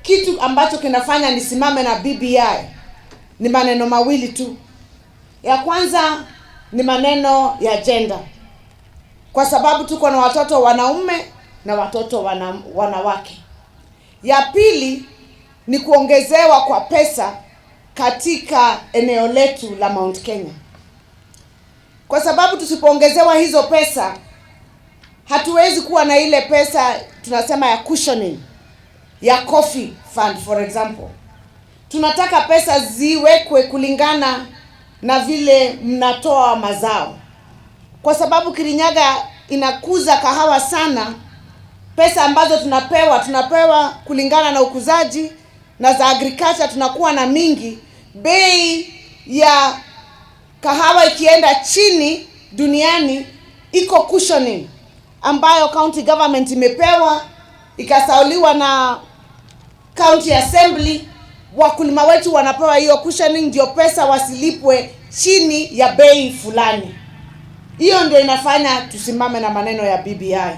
kitu ambacho kinafanya nisimame na BBI ni maneno mawili tu. Ya kwanza ni maneno ya gender, kwa sababu tuko na watoto wanaume na watoto wanawake. Ya pili ni kuongezewa kwa pesa katika eneo letu la Mount Kenya, kwa sababu tusipoongezewa hizo pesa hatuwezi kuwa na ile pesa tunasema ya cushioning, ya coffee fund for example. Tunataka pesa ziwekwe kulingana na vile mnatoa mazao, kwa sababu Kirinyaga inakuza kahawa sana. Pesa ambazo tunapewa kulingana na ukuzaji, na za agriculture tunakuwa na mingi. Bei ya kahawa ikienda chini duniani, iko cushioning ambayo county government imepewa, ikasauliwa na county assembly. Wakulima wetu wanapewa hiyo cushioning ndio pesa wasilipwe chini ya bei fulani. Hiyo ndio inafanya tusimame na maneno ya BBI.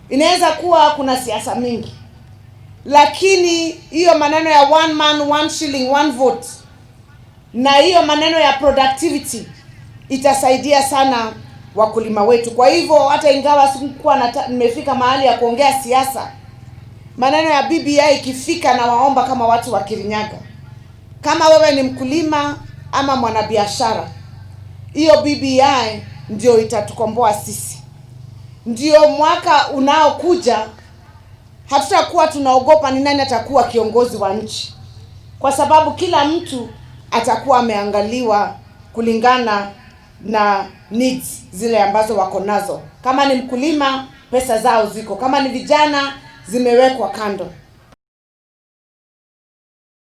Inaweza kuwa kuna siasa mingi, lakini hiyo maneno ya one man, one shilling, one vote, na hiyo maneno ya productivity itasaidia sana wakulima wetu. Kwa hivyo hata ingawa sikuwa nimefika mahali ya kuongea siasa, maneno ya BBI ikifika, na waomba kama watu wa Kirinyaga, kama wewe ni mkulima ama mwanabiashara, hiyo BBI ndio itatukomboa sisi. Ndio mwaka unaokuja hatutakuwa tunaogopa ni nani atakuwa kiongozi wa nchi, kwa sababu kila mtu atakuwa ameangaliwa kulingana na needs zile ambazo wako nazo. Kama ni mkulima, pesa zao ziko; kama ni vijana, zimewekwa kando.